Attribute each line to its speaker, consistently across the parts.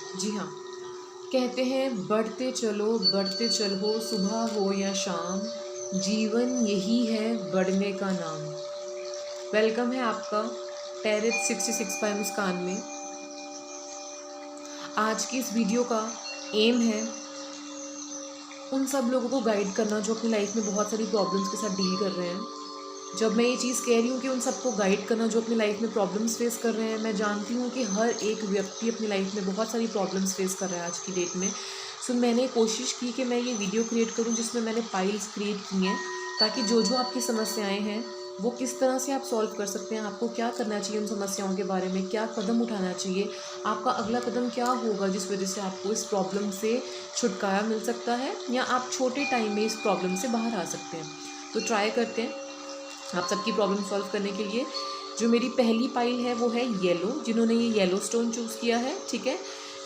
Speaker 1: जी हाँ, कहते हैं बढ़ते चलो, सुबह हो या शाम, जीवन यही है बढ़ने का नाम। वेलकम है आपका टेरेट 66 बाय मुस्कान में। आज की इस वीडियो का एम है उन सब लोगों को गाइड करना जो अपनी लाइफ में बहुत सारी प्रॉब्लम्स के साथ डील कर रहे हैं। जब मैं ये चीज़ कह रही हूँ कि उन सबको गाइड करना जो अपनी लाइफ में प्रॉब्लम्स फेस कर रहे हैं, मैं जानती हूँ कि हर एक व्यक्ति अपनी लाइफ में बहुत सारी प्रॉब्लम्स फेस कर रहा है आज की डेट में। सो मैंने कोशिश की कि मैं ये वीडियो क्रिएट करूँ जिसमें मैंने फाइल्स क्रिएट की हैं, ताकि जो जो आपकी समस्याएं हैं वो किस तरह से आप सॉल्व कर सकते हैं, आपको क्या करना चाहिए उन समस्याओं के बारे में, क्या कदम उठाना चाहिए, आपका अगला कदम क्या होगा जिस वजह से आपको इस प्रॉब्लम से छुटकारा मिल सकता है या आप छोटे टाइम में इस प्रॉब्लम से बाहर आ सकते हैं। तो ट्राई करते हैं आप सबकी प्रॉब्लम सॉल्व करने के लिए। जो मेरी पहली पाइल है वो है येलो, जिन्होंने ये येलो स्टोन चूज़ किया है, ठीक है।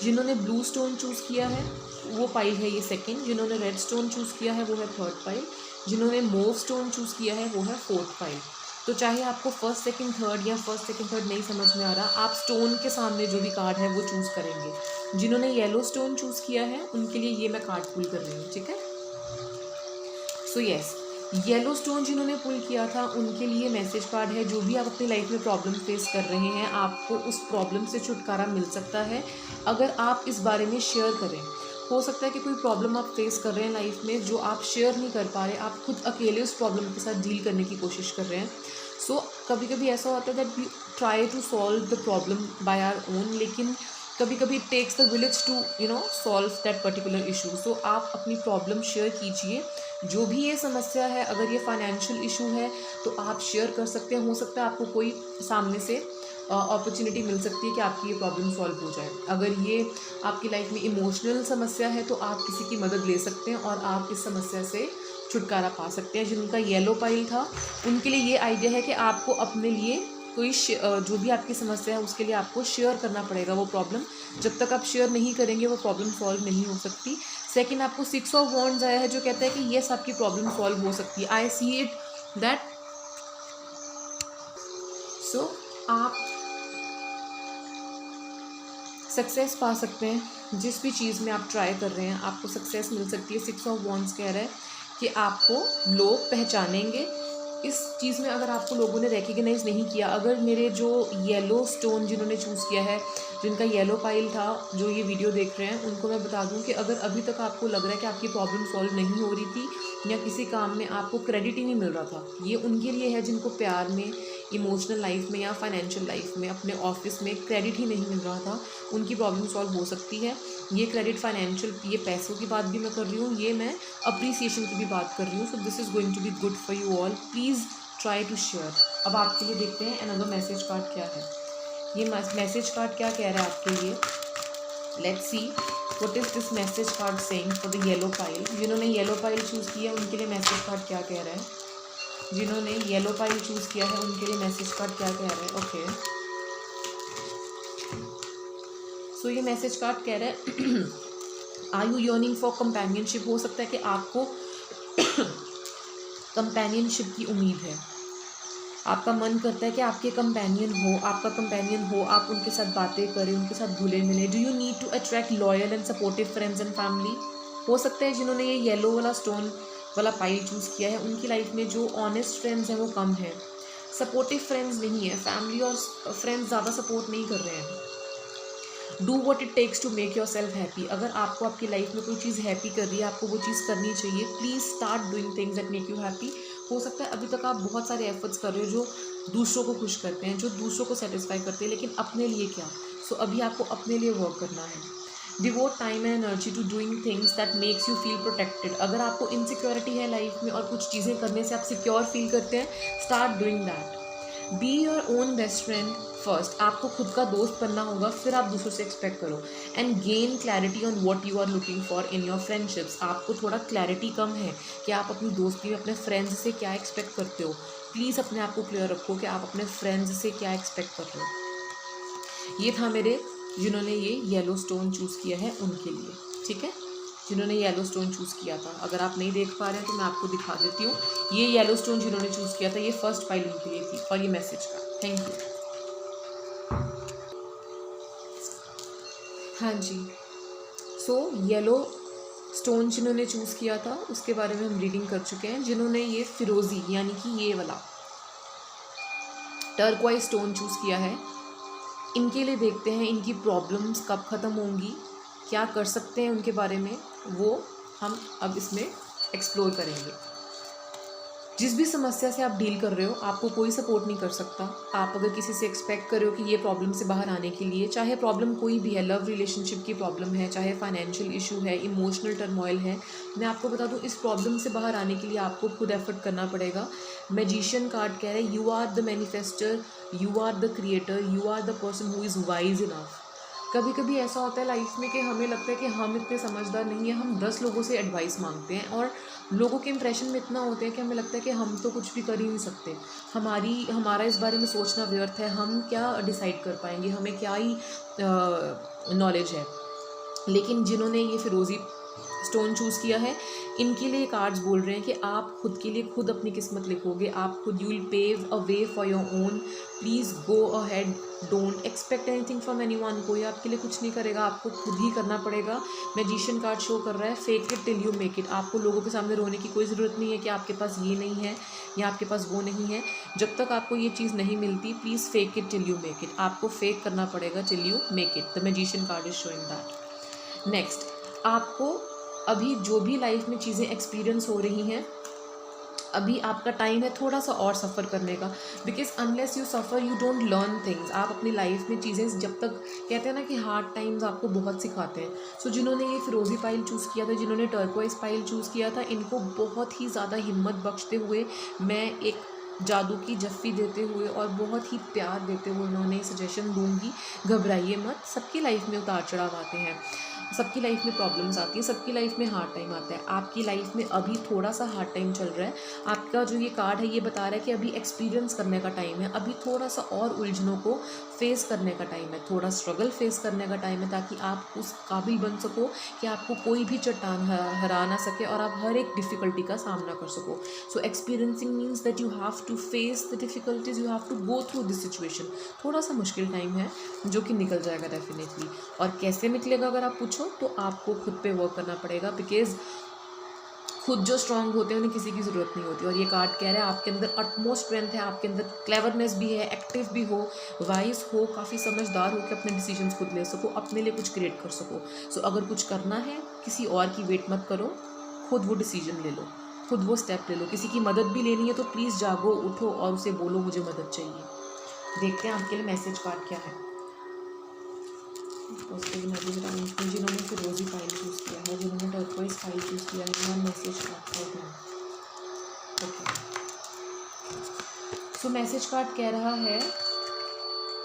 Speaker 1: जिन्होंने ब्लू स्टोन चूज़ किया है वो पाइल है ये सेकंड। जिन्होंने रेड स्टोन चूज़ किया है वो है थर्ड पाइल। जिन्होंने मूव स्टोन चूज़ किया है वो है फोर्थ पाइल। तो चाहे आपको फर्स्ट सेकंड थर्ड या फर्स्ट सेकंड थर्ड नहीं समझ में आ रहा, आप स्टोन के सामने जो भी कार्ड है वो चूज़ करेंगे। जिन्होंने येलो स्टोन चूज़ किया है उनके लिए ये मैं कार्ड पुल कर रही हूँ, ठीक है। सो यस, येलो स्टोन जिन्होंने पुल किया था उनके लिए मैसेज कार्ड है, जो भी आप अपनी लाइफ में प्रॉब्लम फेस कर रहे हैं आपको उस प्रॉब्लम से छुटकारा मिल सकता है अगर आप इस बारे में शेयर करें। हो सकता है कि कोई प्रॉब्लम आप फेस कर रहे हैं लाइफ में जो आप शेयर नहीं कर पा रहे, आप खुद अकेले उस प्रॉब्लम के साथ डील करने की कोशिश कर रहे हैं। सो कभी कभी ऐसा होता है that we try to solve the problem by our own, लेकिन कभी कभी it takes the village to solve that particular issue. So आप अपनी प्रॉब्लम शेयर कीजिए, जो भी ये समस्या है। अगर ये फाइनेंशियल इशू है तो आप शेयर कर सकते हैं, हो सकता है आपको कोई सामने से अपॉर्चुनिटी मिल सकती है कि आपकी ये प्रॉब्लम सॉल्व हो जाए। अगर ये आपकी लाइफ में इमोशनल समस्या है तो आप किसी की मदद ले सकते हैं और आप इस समस्या से छुटकारा पा सकते हैं। जिनका येलो पाइल था उनके लिए ये आइडिया है कि आपको अपने लिए कोई जो भी आपकी समस्या है उसके लिए आपको शेयर करना पड़ेगा वो प्रॉब्लम। जब तक आप शेयर नहीं करेंगे वो प्रॉब्लम सॉल्व नहीं हो सकती। सेकंड, आपको 6 ऑफ वॉन्ड्स आया है जो कहता है कि येस आपकी प्रॉब्लम सॉल्व हो सकती है। आई सी इट दैट सो आप सक्सेस पा सकते हैं। जिस भी चीज़ में आप ट्राई कर रहे हैं आपको सक्सेस मिल सकती है। 6 ऑफ वॉन्ड्स कह रहा है कि आपको लोग पहचानेंगे इस चीज़ में। अगर आपको लोगों ने रिकग्नाइज़ नहीं किया, अगर मेरे जो येलो स्टोन जिन्होंने चूज़ किया है, जिनका येलो पाइल था, जो ये वीडियो देख रहे हैं, उनको मैं बता दूं कि अगर अभी तक आपको लग रहा है कि आपकी प्रॉब्लम सॉल्व नहीं हो रही थी या किसी काम में आपको क्रेडिट ही नहीं मिल रहा था, ये उनके लिए है जिनको प्यार में, इमोशनल लाइफ में या फाइनेंशियल लाइफ में, अपने ऑफिस में क्रेडिट ही नहीं मिल रहा था। उनकी प्रॉब्लम सॉल्व हो सकती है। ये क्रेडिट फाइनेंशियल, ये पैसों की बात भी मैं कर रही हूँ, ये मैं अप्रिसिएशन की भी बात कर रही हूँ। So this is going to be good for you all, please try to share. अब आपके लिए देखते हैं अनदर मैसेज कार्ड क्या है। ये मैसेज कार्ड क्या कह रहा है आपके लिए। Let's see what is this message card saying for the yellow pile. जिन्होंने येलो पाइल चूज़ किया उनके लिए मैसेज कार्ड क्या कह रहा है। जिन्होंने येलो पाइल चूज़ किया है उनके लिए मैसेज कार्ड क्या कह रहा है। ओके, सो ये मैसेज कार्ड कह रहा है are you yearning for companionship. हो सकता है कि आपको कंपेनियनशिप की उम्मीद है, आपका मन करता है कि आपके कंपेनियन हो, आपका कंपेनियन हो, आप उनके साथ बातें करें, उनके साथ घुले मिले। Do you need to attract loyal and supportive friends and family. हो सकता है जिन्होंने ये येलो वाला स्टोन वाला पाइल चूज़ किया है उनकी लाइफ में जो ऑनेस्ट फ्रेंड्स हैं वो कम है, सपोर्टिव फ्रेंड्स नहीं है, फैमिली और फ्रेंड्स ज़्यादा सपोर्ट नहीं कर रहे हैं। Do what it takes to make yourself happy. अगर आपको आपकी लाइफ में कोई चीज़ हैप्पी कर रही है, आपको वो चीज़ करनी चाहिए। Please start doing things that make you happy. हो सकता है अभी तक आप बहुत सारे एफर्ट्स कर रहे हो जो दूसरों को खुश करते हैं, जो दूसरों को सेटिस्फाई करते हैं, लेकिन अपने लिए क्या। सो अभी आपको अपने लिए वर्क करना है। Devote time and energy to doing things that makes you feel protected. अगर आपको इनसिक्योरिटी है लाइफ में और कुछ चीज़ें करने से आप सिक्योर फील करते हैं, start doing that. Be your own best friend first. आपको खुद का दोस्त बनना होगा, फिर आप दूसरों से एक्सपेक्ट करो। And gain clarity on what you are looking for in your friendships. आपको थोड़ा क्लैरिटी कम है कि आप अपनी दोस्ती में अपने फ्रेंड्स से क्या एक्सपेक्ट करते हो। प्लीज़ अपने आप को क्लियर रखो कि आप अपने फ्रेंड्स से क्या एक्सपेक्ट कर रहे हो। ये था मेरे जिन्होंने ये येलो स्टोन चूज़ किया है उनके लिए, ठीक है। जिन्होंने येलो स्टोन चूज़ किया था, अगर आप नहीं देख पा रहे हैं तो मैं आपको दिखा देती हूँ। ये येलो स्टोन जिन्होंने चूज़ किया था, ये फर्स्ट फाइल उनके लिए थी और ये मैसेज का। Thank you. हाँ जी। सो येलो स्टोन जिन्होंने चूज़ किया था उसके बारे में हम रीडिंग कर चुके हैं। जिन्होंने ये फिरोज़ी यानी कि ये वाला टर्क्वाइज स्टोन चूज़ किया है, इनके लिए देखते हैं इनकी प्रॉब्लम्स कब ख़त्म होंगी, क्या कर सकते हैं उनके बारे में, वो हम अब इसमें एक्सप्लोर करेंगे। जिस भी समस्या से आप डील कर रहे हो, आपको कोई सपोर्ट नहीं कर सकता। आप अगर किसी से एक्सपेक्ट कर रहे हो कि ये प्रॉब्लम से बाहर आने के लिए, चाहे प्रॉब्लम कोई भी है, लव रिलेशनशिप की प्रॉब्लम है, चाहे फाइनेंशियल इशू है, इमोशनल टर्मोइल है, मैं आपको बता दूं इस प्रॉब्लम से बाहर आने के लिए आपको खुद एफर्ट करना पड़ेगा। मैजिशियन कार्ड कह रहा है you are the manifester, you are the creator, you are the person who is wise enough. कभी कभी ऐसा होता है लाइफ में कि हमें लगता है कि हम इतने समझदार नहीं हैं, हम 10 लोगों से एडवाइस मांगते हैं और लोगों के इंप्रेशन में इतना होते हैं कि हमें लगता है कि हम तो कुछ भी कर ही नहीं सकते, हमारा इस बारे में सोचना व्यर्थ है, हम क्या डिसाइड कर पाएंगे, हमें क्या ही नॉलेज है। लेकिन जिन्होंने ये फिरोज़ी स्टोन चूज़ किया है, इनके लिए कार्ड्स बोल रहे हैं कि आप खुद के लिए खुद अपनी किस्मत लिखोगे, आप खुद, you will pave a way for your own, please go ahead, don't expect anything from anyone. कोई आपके लिए कुछ नहीं करेगा, आपको खुद ही करना पड़ेगा। मैजिशियन कार्ड शो कर रहा है fake it till you make it. आपको लोगों के सामने रोने की कोई ज़रूरत नहीं है कि आपके पास ये नहीं है या आपके पास वो नहीं है। जब तक आपको ये चीज़ नहीं मिलती, please fake it till you make it. आपको फेक करना पड़ेगा till you make it. The magician card is showing that. Next, आपको अभी जो भी लाइफ में चीज़ें एक्सपीरियंस हो रही हैं, अभी आपका टाइम है थोड़ा सा और सफ़र करने का, because unless you suffer you don't learn things. आप अपनी लाइफ में चीज़ें जब तक, कहते हैं ना कि हार्ड टाइम्स आपको बहुत सिखाते हैं। सो जिन्होंने ये फिरोज़ी पाइल चूज़ किया था, जिन्होंने टर्क्वाइज पाइल चूज़ किया था, इनको बहुत ही ज़्यादा हिम्मत बख्शते हुए मैं एक जादू की जफ्फी देते हुए और बहुत ही प्यार देते हुए उन्होंने सजेशन दूंगी, घबराइए मत। सबकी लाइफ में उतार चढ़ाव आते हैं, सबकी लाइफ में प्रॉब्लम्स आती है, सबकी लाइफ में हार्ड टाइम आता है। आपकी लाइफ में अभी थोड़ा सा हार्ड टाइम चल रहा है। आपका जो ये कार्ड है ये बता रहा है कि अभी एक्सपीरियंस करने का टाइम है, अभी थोड़ा सा और उलझनों को फेस करने का टाइम है, थोड़ा स्ट्रगल फेस करने का टाइम है, ताकि आप उस काबिल बन सको कि आपको कोई भी चट्टान हरा ना सके और आप हर एक डिफ़िकल्टी का सामना कर सको। So experiencing means that you have to face the difficulties, you have to go through this situation. थोड़ा सा मुश्किल टाइम है जो कि निकल जाएगा डेफिनेटली। और कैसे निकलेगा अगर आप पूछो तो आपको खुद पे वर्क करना पड़ेगा, बिकॉज खुद जो स्ट्रांग होते हैं उन्हें किसी की ज़रूरत नहीं होती। और ये कार्ड कह रहा है आपके अंदर अटमोस्ट स्ट्रेंथ है, आपके अंदर क्लेवरनेस भी है, एक्टिव भी हो, वाइज हो, काफ़ी समझदार हो कि अपने डिसीजंस खुद ले सको, अपने लिए कुछ क्रिएट कर सको। सो अगर कुछ करना है, किसी और की वेट मत करो, खुद वो डिसीजन ले लो, खुद वो स्टेप ले लो। किसी की मदद भी लेनी है तो प्लीज़ जागो, उठो और उसे बोलो मुझे मदद चाहिए। देखते हैं आपके लिए मैसेज कार्ड क्या है। पॉजिटिव एनर्जी में जिन्होंने फिरोज़ी फाइल चूज़ किया है, जिन्होंने टर्क्वाइज फाइल चूज़ किया है, one message card for them. Okay, so message card कह रहा है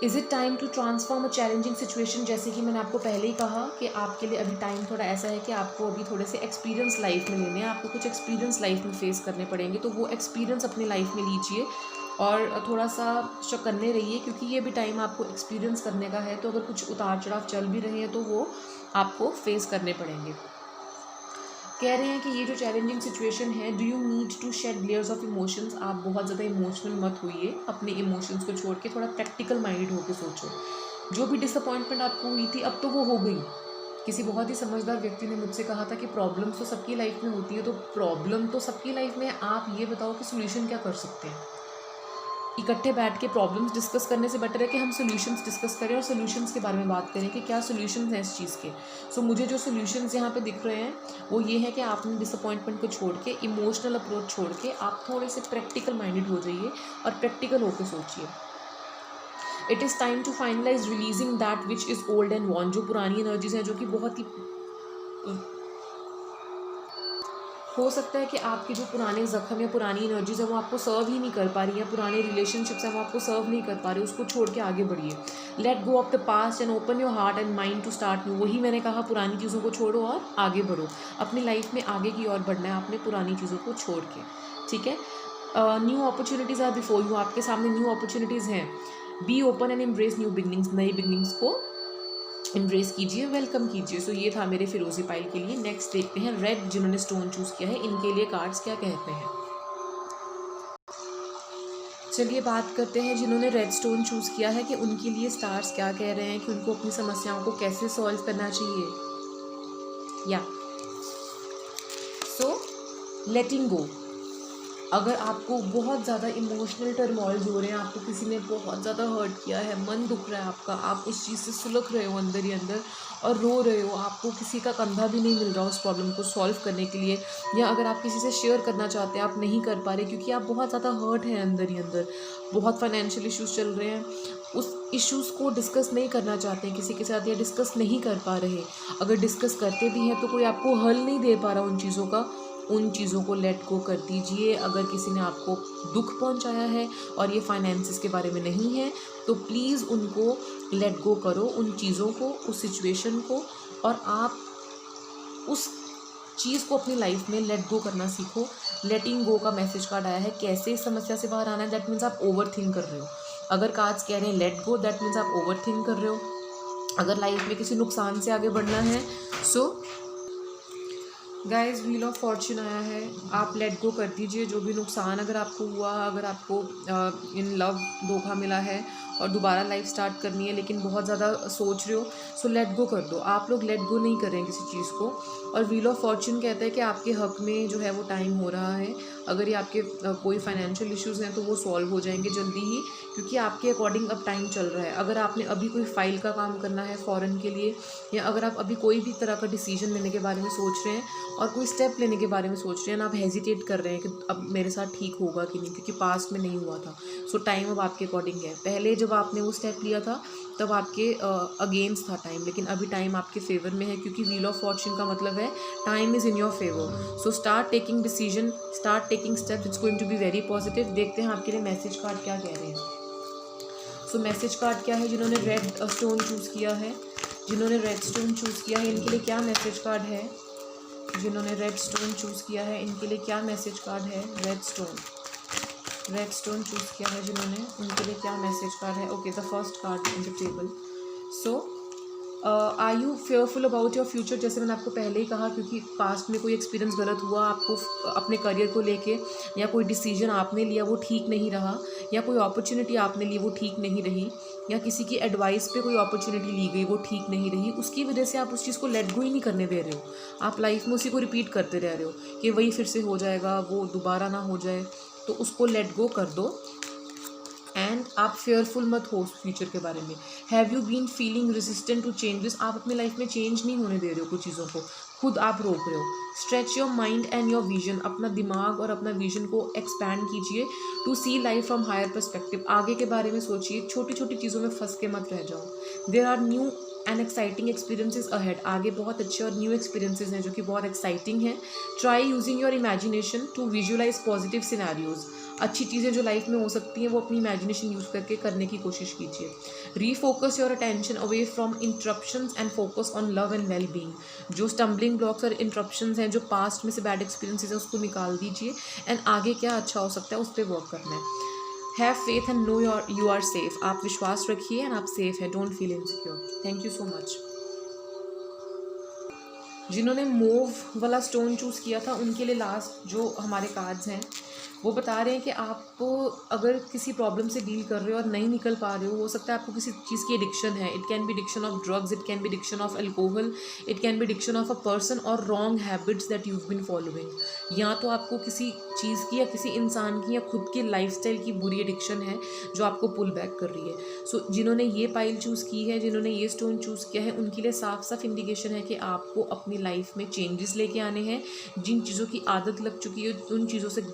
Speaker 1: is it time to transform a challenging situation. जैसे कि मैंने आपको पहले ही कहा कि आपके लिए अभी टाइम थोड़ा ऐसा है कि आपको अभी थोड़े से एक्सपीरियंस लाइफ में लेने हैं, आपको कुछ एक्सपीरियंस लाइफ में फेस करने पड़ेंगे, तो वो एक्सपीरियंस अपनी लाइफ में लीजिए और थोड़ा सा चौकन्ने रहिए, क्योंकि ये भी टाइम आपको एक्सपीरियंस करने का है। तो अगर कुछ उतार चढ़ाव चल भी रहे हैं तो वो आपको फेस करने पड़ेंगे। कह रहे हैं कि ये जो चैलेंजिंग सिचुएशन है, do you need to shed layers of emotions. आप बहुत ज़्यादा इमोशनल मत होइए, अपने इमोशंस को छोड़ के थोड़ा प्रैक्टिकल माइंडेड होकर सोचो। जो भी डिसअपॉइंटमेंट आपको हुई थी अब तो वो हो गई। किसी बहुत ही समझदार व्यक्ति ने मुझसे कहा था कि प्रॉब्लम्स तो सबकी लाइफ में होती है, तो प्रॉब्लम तो सबकी लाइफ में है, आप ये बताओ कि सोल्यूशन क्या कर सकते हैं। इकट्ठे बैठ के प्रॉब्लम्स डिस्कस करने से बेटर है कि हम सॉल्यूशंस डिस्कस करें और सॉल्यूशंस के बारे में बात करें कि क्या सॉल्यूशंस हैं इस चीज़ के। सो मुझे जो सॉल्यूशंस यहाँ पे दिख रहे हैं वो ये है कि आपने डिसअपॉइंटमेंट को छोड़ के, इमोशनल अप्रोच छोड़ के, आप थोड़े से प्रैक्टिकल माइंडेड हो जाइए और प्रैक्टिकल होकर सोचिए। It is time to finalise releasing that which is old and worn. जो पुरानी एनर्जीज हैं, जो कि बहुत ही हो सकता है कि आपके जो पुराने ज़ख्म या पुरानी एनर्जीज है वो आपको सर्व ही नहीं कर पा रही है, पुराने रिलेशनशिप्स हैं वो आपको सर्व नहीं कर पा रहे, उसको छोड़ के आगे बढ़िए। Let go of the past and open your heart and mind to start new. वही मैंने कहा, पुरानी चीज़ों को छोड़ो और आगे बढ़ो। अपनी लाइफ में आगे की ओर बढ़ना है आपने, पुरानी चीज़ों को छोड़ के, ठीक है। New opportunities are before you. आपके सामने न्यू अपॉर्चुनिटीज़ हैं। Be open and embrace new beginnings. नई बिगनिंग्स को एम्ब्रेस कीजिए, वेलकम कीजिए। सो ये था मेरे फिरोज़ी पाइल के लिए। नेक्स्ट देखते हैं रेड, जिन्होंने स्टोन चूज़ किया है, इनके लिए कार्ड्स क्या कहते हैं। चलिए बात करते हैं जिन्होंने रेड स्टोन चूज़ किया है कि उनके लिए स्टार्स क्या कह रहे हैं कि उनको अपनी समस्याओं को कैसे सॉल्व करना चाहिए। या सो लेटिंग गो। अगर आपको बहुत ज़्यादा इमोशनल टर्मोइल हो रहे हैं, आपको किसी ने बहुत ज़्यादा हर्ट किया है, मन दुख रहा है आपका, आप उस चीज़ से सुलग रहे हो अंदर ही अंदर और रो रहे हो, आपको किसी का कंधा भी नहीं मिल रहा उस प्रॉब्लम को सॉल्व करने के लिए, या अगर आप किसी से शेयर करना चाहते हैं आप नहीं कर पा रहे क्योंकि आप बहुत ज़्यादा हर्ट हैं अंदर ही अंदर, बहुत फाइनेंशियल इश्यूज चल रहे हैं, उस इश्यूज़ को डिस्कस नहीं करना चाहते हैं किसी के साथ या डिस्कस नहीं कर पा रहे, अगर डिस्कस करते भी हैं तो कोई आपको हल नहीं दे पा रहा उन चीज़ों का, उन चीज़ों को लेट गो कर दीजिए। अगर किसी ने आपको दुख पहुंचाया है और ये फाइनेंसिस के बारे में नहीं है तो प्लीज़ उनको लेट गो करो, उन चीज़ों को, उस सिचुएशन को, और आप उस चीज़ को अपनी लाइफ में लेट गो करना सीखो। लेटिंग गो का मैसेज कार्ड आया है, कैसे इस समस्या से बाहर आना है, दैट मीन्स आप ओवर थिंक कर रहे हो। अगर कार्ड्स कह रहे हैं लेट गो, दैट मीन्स आप ओवर थिंक कर रहे हो। अगर लाइफ में किसी नुकसान से आगे बढ़ना है, so guys wheel of Fortune आया है, आप लेट गो कर दीजिए जो भी नुकसान अगर आपको हुआ, अगर आपको इन लव धोखा मिला है और दोबारा लाइफ स्टार्ट करनी है लेकिन बहुत ज़्यादा सोच रहे हो, सो लेट गो कर दो। आप लोग लेट गो नहीं कर रहे हैं किसी चीज़ को। और व्हील ऑफ फॉर्च्यून कहता है कि आपके हक में जो है वो टाइम हो रहा है। अगर ये आपके कोई फाइनेंशियल इश्यूज़ हैं तो वो सॉल्व हो जाएंगे जल्दी ही, क्योंकि आपके अकॉर्डिंग अब टाइम चल रहा है। अगर आपने अभी कोई फाइल का काम करना है फ़ॉरेन के लिए, या अगर आप अभी कोई भी तरह का डिसीजन लेने के बारे में सोच रहे हैं और कोई स्टेप लेने के बारे में सोच रहे हैं ना, आप हेजिटेट कर रहे हैं कि अब मेरे साथ ठीक होगा कि नहीं, क्योंकि पास्ट में नहीं हुआ था, सो टाइम अब आपके अकॉर्डिंग है। पहले जब आपने वो स्टेप लिया था तब आपके अगेंस्ट था टाइम, लेकिन अभी टाइम आपके फेवर में है, क्योंकि व्हील ऑफ फॉर्च्यून का मतलब है time is in your favour. So start taking decision, start taking steps, it's going to be very positive. देखते हैं आपके लिए मैसेज कार्ड क्या कह रहे हैं। सो मैसेज कार्ड क्या है, जिन्होंने रेड स्टोन चूज़ किया है, जिन्होंने रेड स्टोन चूज़ किया है इनके लिए क्या मैसेज कार्ड है, जिन्होंने रेड स्टोन चूज़ किया है इनके लिए क्या मैसेज कार्ड है। रेड स्टोन चूज़ किया है जिन्होंने, उनके लिए क्या मैसेज कार्ड है। Okay, the first card on the table. So are you fearful about your future, जैसे मैंने आपको पहले ही कहा, क्योंकि पास्ट में कोई एक्सपीरियंस गलत हुआ आपको अपने करियर को लेके, या कोई डिसीजन आपने लिया वो ठीक नहीं रहा, या कोई अपॉर्चुनिटी आपने ली वो ठीक नहीं रही, या किसी की एडवाइस पे कोई अपॉर्चुनिटी ली गई वो ठीक नहीं रही, उसकी वजह से आप उस चीज़ को लेट गो ही नहीं करने दे रहे हो। आप लाइफ में उसी को रिपीट करते रह रहे हो कि वही फिर से हो जाएगा, वो दोबारा ना हो जाए, तो उसको लेट गो कर दो। एंड आप फेयरफुल मत हो फ्यूचर के बारे में। Have you been feeling resistant to changes, आप अपनी लाइफ में चेंज नहीं होने दे रहे हो, कुछ चीज़ों को खुद आप रोक रहे हो। Stretch your mind and your vision, अपना दिमाग और अपना विजन को एक्सपैंड कीजिए to see life from higher perspective, आगे के बारे में सोचिए, छोटी छोटी चीज़ों में फंस के मत रह जाओ। There are new and exciting experiences ahead, आगे बहुत अच्छे और न्यू एक्सपीरियंसेस हैं जो कि बहुत एक्साइटिंग हैं। Try using your imagination to visualise positive scenarios, अच्छी चीज़ें जो लाइफ में हो सकती हैं वो अपनी इमेजिनेशन यूज़ करके करने की कोशिश कीजिए। Refocus your attention away from interruptions and focus on love and well being, जो स्टम्बलिंग ब्लॉक्स और इंटरप्शंस हैं, जो पास्ट में से बैड एक्सपीरियंसेस हैं, उसको निकाल दीजिए एंड आगे क्या अच्छा हो सकता है उस पर वर्क करना है। Have faith and know you are safe, आप विश्वास रखिए एंड आप सेफ है, don't feel insecure. Thank you so much. जिन्होंने मूव वाला स्टोन चूज़ किया था उनके लिए लास्ट जो हमारे कार्ड्स हैं वो बता रहे हैं कि आप अगर किसी प्रॉब्लम से डील कर रहे हो और नहीं निकल पा रहे हो सकता है आपको किसी चीज़ की एडिक्शन है। It can be addiction of drugs, it can be addiction of alcohol, it can be addiction of a person और wrong habits that you been following. या तो आपको किसी चीज़ की या किसी इंसान की या खुद की लाइफस्टाइल की बुरी एडिक्शन है जो आपको पुल बैक कर रही है। सो जिन्होंने ये पाइल चूज़ की है, जिन्होंने ये स्टोन चूज़ किया है, उनके लिए साफ साफ इंडिकेशन है कि आपको अपनी लाइफ में चेंजेस लेके आने हैं। जिन चीज़ों की आदत लग चुकी है उन चीज़ों से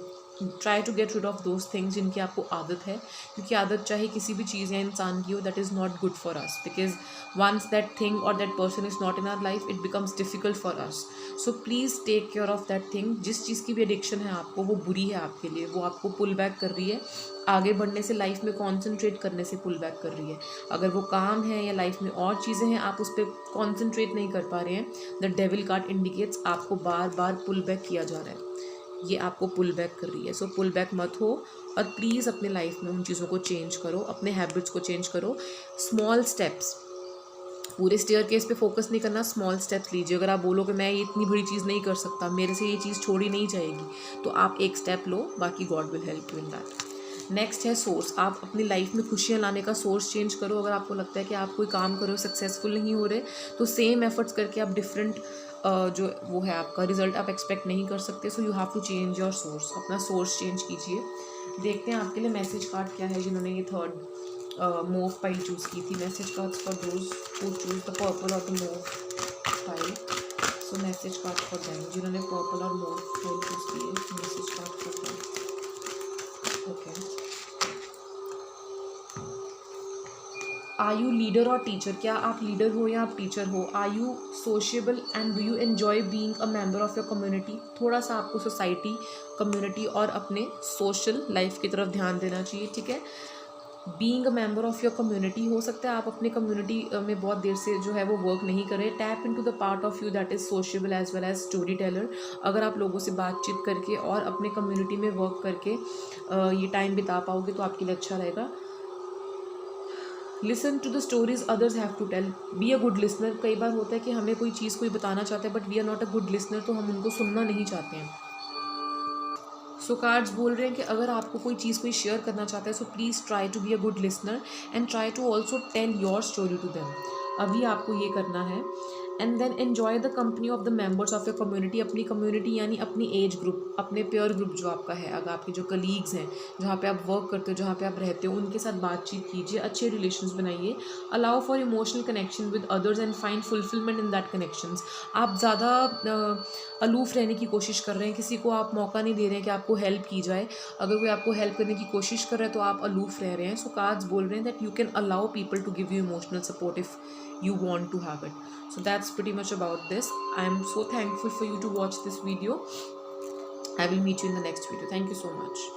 Speaker 1: try to get rid of those things जिनकी आपको आदत है, क्योंकि आदत चाहे किसी भी चीज़ या इंसान की हो, that is not good for us, because once that thing और that person is not in our life it becomes difficult for us. So please take care of that thing. जिस चीज़ की भी एडिक्शन है आपको वो बुरी है आपके लिए, वो आपको पुल बैक कर रही है, आगे बढ़ने से, लाइफ में कॉन्सेंट्रेट करने से पुल बैक कर रही है। अगर वो काम है या लाइफ में और चीज़ें हैं आप उस पर कॉन्सेंट्रेट नहीं कर पा रहे हैं, द डेविल कार्ड इंडिकेट्स आपको बार बार पुल बैक किया जा रहा है, ये आपको पुल बैक कर रही है। सो पुल बैक मत हो और प्लीज़ अपने लाइफ में उन चीज़ों को चेंज करो, अपने हैबिट्स को चेंज करो। स्मॉल स्टेप्स, पूरे स्टेयर केस पे फोकस नहीं करना, स्मॉल स्टेप्स लीजिए। अगर आप बोलो कि मैं ये इतनी बड़ी चीज़ नहीं कर सकता, मेरे से ये चीज़ छोड़ी नहीं जाएगी, तो आप एक स्टेप लो, बाकी God will help you in that. Next है सोर्स, आप अपनी लाइफ में खुशियाँ लाने का सोर्स चेंज करो। अगर आपको लगता है कि आप कोई काम कर रहे हो सक्सेसफुल नहीं हो रहे, तो सेम एफर्ट्स करके आप डिफरेंट जो वो है आपका रिजल्ट आप एक्सपेक्ट नहीं कर सकते। So you have to change your source, अपना सोर्स चेंज कीजिए। देखते हैं आपके लिए मैसेज कार्ड क्या है जिन्होंने ये थर्ड मूव फाइल चूज़ की थी। Message card for those who choose the purple और the mauve file. So message card for them, जिन्होंने पर्पल और मूव फाइल चूज़ की है, message card for them. Okay, are you leader और teacher, क्या आप लीडर हो या आप टीचर हो? Are you sociable and do you enjoy being a member of your community? थोड़ा सा आपको सोसाइटी, कम्युनिटी और अपने सोशल लाइफ की तरफ ध्यान देना चाहिए, ठीक है। Being a member of your community, हो सकता है आप अपने कम्युनिटी में बहुत देर से जो है वो वर्क नहीं करें। Tap into the part of you that is sociable as well as storyteller. अगर आप लोगों से बातचीत करके और अपने कम्युनिटी में वर्क करके ये टाइम बिता पाओगे तो आपके लिए अच्छा रहेगा। Listen to the stories others have to tell, be a good listener. कई बार होता है कि हमें कोई चीज़ कोई बताना चाहता है but we are not a good listener, तो हम उनको सुनना नहीं चाहते हैं। सो कार्ड्स बोल रहे हैं कि अगर आपको कोई चीज़ कोई शेयर करना चाहता है, so please try to be a good listener and try to also tell your story to them. अभी आपको ये करना है। And then enjoy the company of the members of your community. अपनी कम्युनिटी यानी अपनी एज ग्रुप, अपने peer group जो आपका है, अगर आपके जो कलीग्स हैं, जहाँ पे आप वर्क करते हो, जहाँ पे आप रहते हो, उनके साथ बातचीत कीजिए, अच्छे रिलेशंस बनाइए। Allow for emotional connection with others and find fulfilment in that connections. आप ज़्यादा अलूफ़ रहने की कोशिश कर रहे हैं, किसी को आप मौका नहीं दे रहे हैं कि आपको हेल्प की जाए। अगर कोई आपको हेल्प करने की कोशिश कर रहा है तो आप अलूफ़ रह रहे हैं। सो कार्ड्स बोल रहे हैं that you can allow people to give you emotional support if you want to have it. So that's pretty much about this. I am so thankful for you to watch this video. I will meet you in the next video. Thank you so much.